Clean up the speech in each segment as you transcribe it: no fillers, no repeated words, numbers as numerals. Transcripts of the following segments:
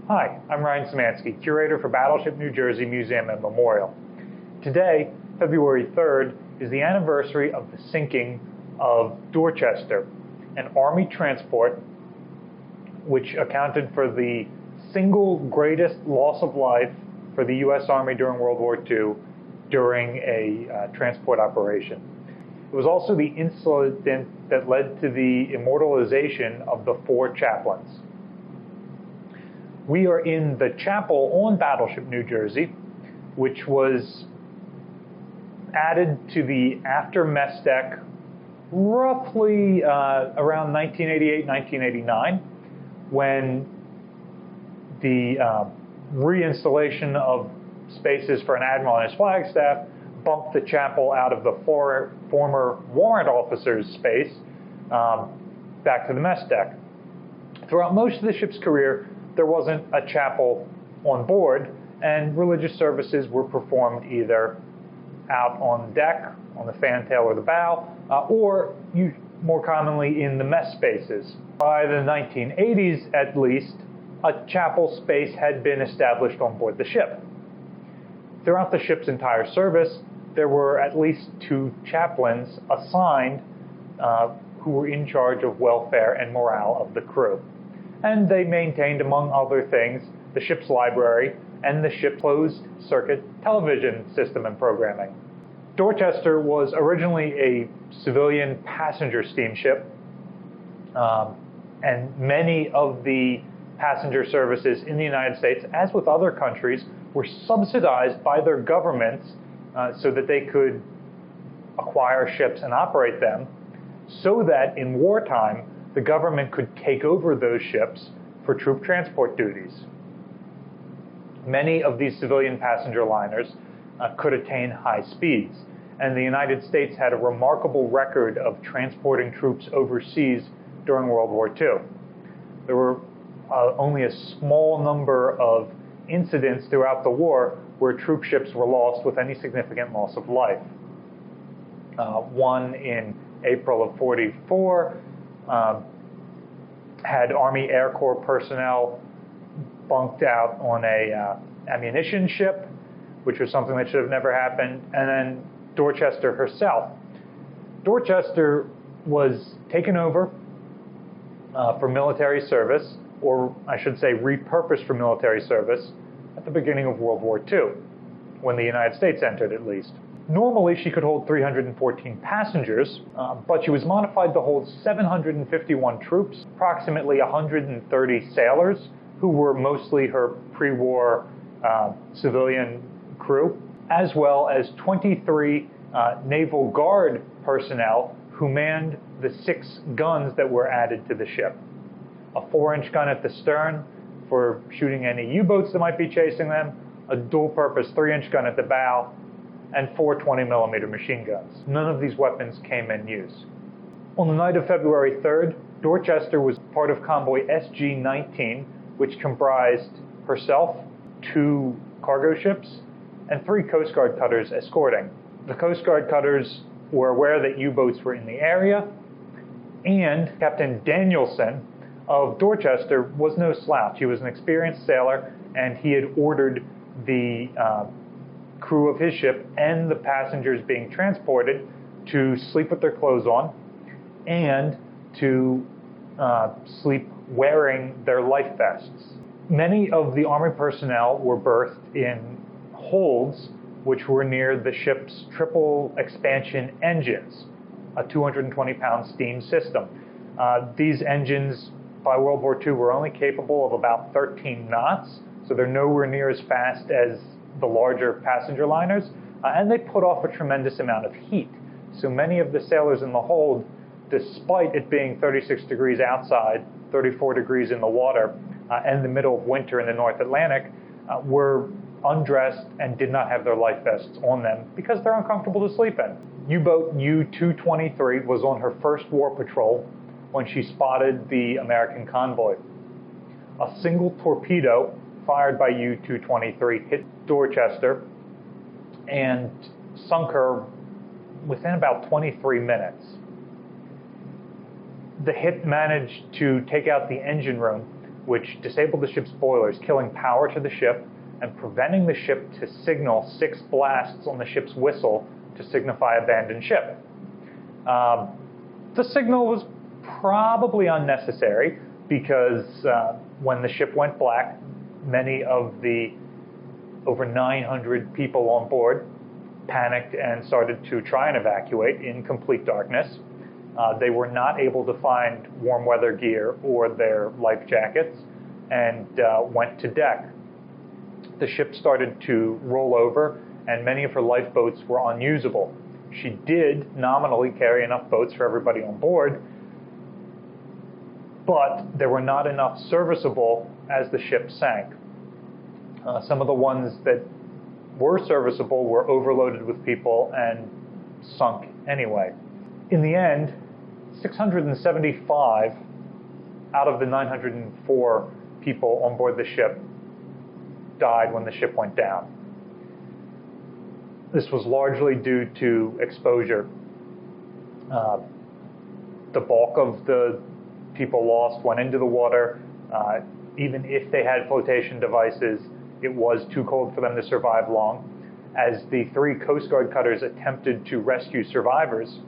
Hi, I'm Ryan Szymanski, curator for Battleship New Jersey Museum and Memorial. Today, February 3rd, is the anniversary of the sinking of Dorchester, an Army transport which accounted for the single greatest loss of life for the U.S. Army during World War II during a transport operation. It was also the incident that led to the immortalization of the Four Chaplains. We are in the chapel on Battleship New Jersey, which was added to the after mess deck roughly around 1988-1989, when the reinstallation of spaces for an admiral and his flagstaff bumped the chapel out of the former warrant officer's space back to the mess deck. Throughout most of the ship's career, there wasn't a chapel on board, and religious services were performed either out on deck, on the fantail or the bow, or more commonly in the mess spaces. By the 1980s, at least, a chapel space had been established on board the ship. Throughout the ship's entire service, there were at least 2 chaplains assigned who were in charge of welfare and morale of the crew. And they maintained, among other things, the ship's library and the ship's closed-circuit television system and programming. Dorchester was originally a civilian passenger steamship, and many of the passenger services in the United States, as with other countries, were subsidized by their governments so that they could acquire ships and operate them, so that in wartime, the government could take over those ships for troop transport duties. Many of these civilian passenger liners could attain high speeds, and the United States had a remarkable record of transporting troops overseas during World War II. There were only a small number of incidents throughout the war where troop ships were lost with any significant loss of life. One in April of '44 had Army Air Corps personnel bunked out on a ammunition ship, which was something that should have never happened, and then Dorchester herself. Dorchester was taken over for military service, or I should say repurposed for military service, at the beginning of World War II, when the United States entered at least. Normally, she could hold 314 passengers, but she was modified to hold 751 troops, approximately 130 sailors, who were mostly her pre-war civilian crew, as well as 23 Naval Guard personnel who manned the 6 guns that were added to the ship. A 4-inch gun at the stern for shooting any U-boats that might be chasing them, a dual-purpose 3-inch gun at the bow, and 4 20mm machine guns. None of these weapons came in use. On the night of February 3rd, Dorchester was part of convoy SG-19, which comprised herself, 2 cargo ships, and 3 Coast Guard cutters escorting. The Coast Guard cutters were aware that U-boats were in the area, and Captain Danielson of Dorchester was no slouch. He was an experienced sailor, and he had ordered the crew of his ship and the passengers being transported to sleep with their clothes on and to sleep wearing their life vests. Many of the Army personnel were berthed in holds which were near the ship's triple expansion engines, a 220-pound steam system. These engines by World War II were only capable of about 13 knots, so they're nowhere near as fast as the larger passenger liners, and they put off a tremendous amount of heat. So many of the sailors in the hold, despite it being 36 degrees outside, 34 degrees in the water, and the middle of winter in the North Atlantic, were undressed and did not have their life vests on them because they're uncomfortable to sleep in. U-boat U-223 was on her first war patrol when she spotted the American convoy. A single torpedo fired by U-223 hit Dorchester and sunk her within about 23 minutes. The hit managed to take out the engine room, which disabled the ship's boilers, killing power to the ship and preventing the ship to signal 6 blasts on the ship's whistle to signify abandoned ship. The signal was probably unnecessary because when the ship went black, many of the over 900 people on board panicked and started to try and evacuate in complete darkness. They were not able to find warm weather gear or their life jackets and went to deck. The ship started to roll over and many of her lifeboats were unusable. She did nominally carry enough boats for everybody on board, but there were not enough serviceable as the ship sank. Some of the ones that were serviceable were overloaded with people and sunk anyway. In the end, 675 out of the 904 people on board the ship died when the ship went down. This was largely due to exposure. The bulk of the people lost went into the water. Even if they had flotation devices, it was too cold for them to survive long. As the 3 Coast Guard cutters attempted to rescue survivors,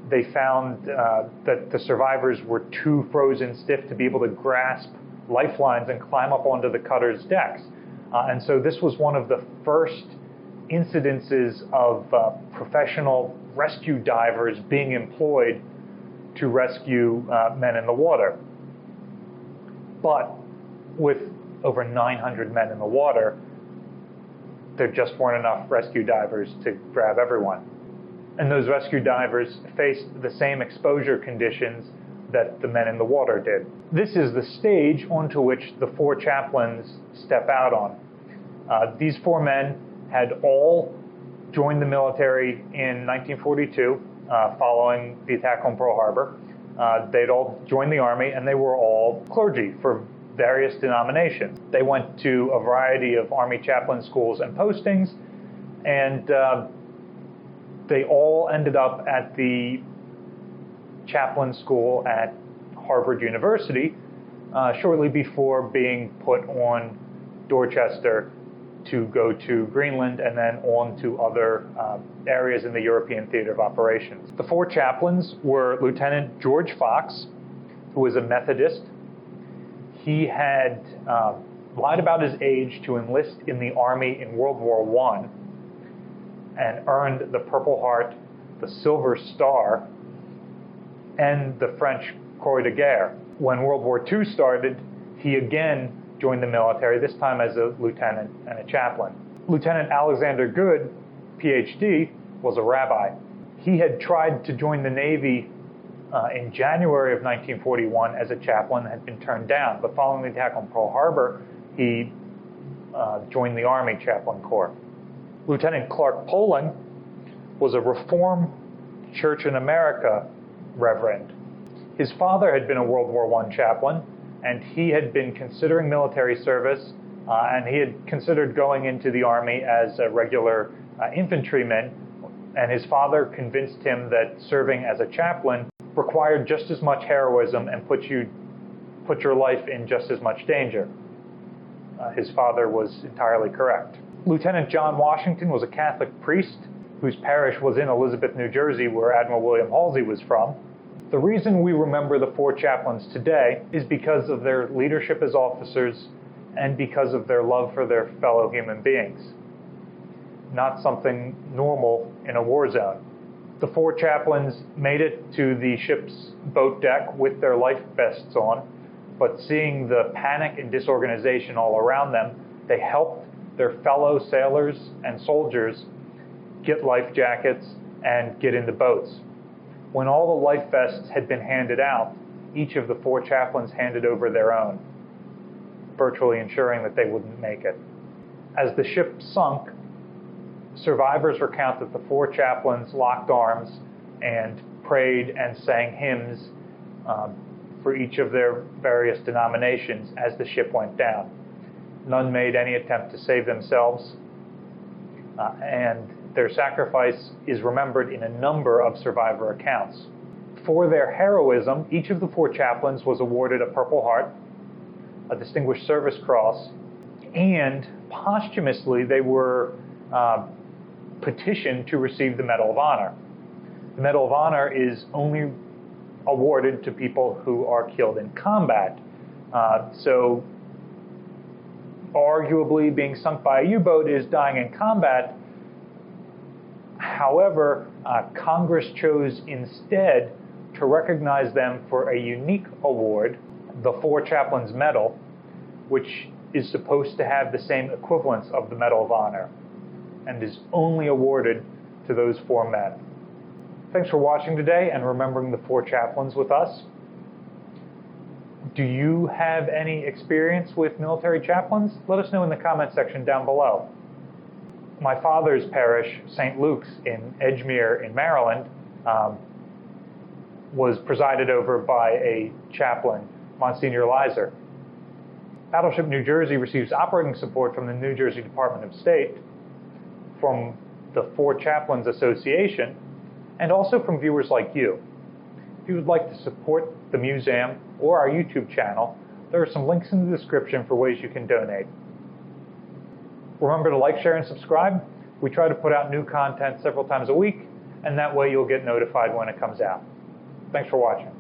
they found that the survivors were too frozen stiff to be able to grasp lifelines and climb up onto the cutter's decks. And so this was one of the first incidences of professional rescue divers being employed to rescue men in the water. But with over 900 men in the water, there just weren't enough rescue divers to grab everyone. And those rescue divers faced the same exposure conditions that the men in the water did. This is the stage onto which the 4 chaplains step out on. These 4 men had all joined the military in 1942 following the attack on Pearl Harbor. They'd all joined the Army and they were all clergy for various denominations. They went to a variety of Army chaplain schools and postings, and they all ended up at the chaplain school at Harvard University shortly before being put on Dorchester to go to Greenland and then on to other areas in the European theater of operations. The 4 chaplains were Lieutenant George Fox, who was a Methodist. He had lied about his age to enlist in the Army in World War I and earned the Purple Heart, the Silver Star, and the French Croix de Guerre. When World War II started, he again joined the military, this time as a lieutenant and a chaplain. Lieutenant Alexander Good, PhD, was a rabbi. He had tried to join the Navy in January of 1941 as a chaplain and had been turned down, but following the attack on Pearl Harbor, he joined the Army Chaplain Corps. Lieutenant Clark Poling was a Reformed Church in America reverend. His father had been a World War I chaplain, and he had been considering military service, and he had considered going into the Army as a regular infantryman, and his father convinced him that serving as a chaplain required just as much heroism and put your life in just as much danger. His father was entirely correct. Lieutenant John Washington was a Catholic priest whose parish was in Elizabeth, New Jersey, where Admiral William Halsey was from. The reason we remember the 4 chaplains today is because of their leadership as officers and because of their love for their fellow human beings. Not something normal in a war zone. The 4 chaplains made it to the ship's boat deck with their life vests on, but seeing the panic and disorganization all around them, they helped their fellow sailors and soldiers get life jackets and get into boats. When all the life vests had been handed out, each of the 4 chaplains handed over their own, virtually ensuring that they wouldn't make it. As the ship sunk, survivors recount that the 4 chaplains locked arms and prayed and sang hymns for each of their various denominations as the ship went down. None made any attempt to save themselves, and their sacrifice is remembered in a number of survivor accounts. For their heroism, each of the 4 chaplains was awarded a Purple Heart, a Distinguished Service Cross, and posthumously they were petitioned to receive the Medal of Honor. The Medal of Honor is only awarded to people who are killed in combat. So arguably being sunk by a U-boat is dying in combat. However, Congress chose instead to recognize them for a unique award, the Four Chaplains Medal, which is supposed to have the same equivalence of the Medal of Honor and is only awarded to those four men. Thanks for watching today and remembering the Four Chaplains with us. Do you have any experience with military chaplains? Let us know in the comment section down below. My father's parish, St. Luke's in Edgemere in Maryland, was presided over by a chaplain, Monsignor Lizer. Battleship New Jersey receives operating support from the New Jersey Department of State, from the Four Chaplains Association, and also from viewers like you. If you would like to support the museum or our YouTube channel, there are some links in the description for ways you can donate. Remember to like, share, and subscribe. We try to put out new content several times a week, and that way you'll get notified when it comes out. Thanks for watching.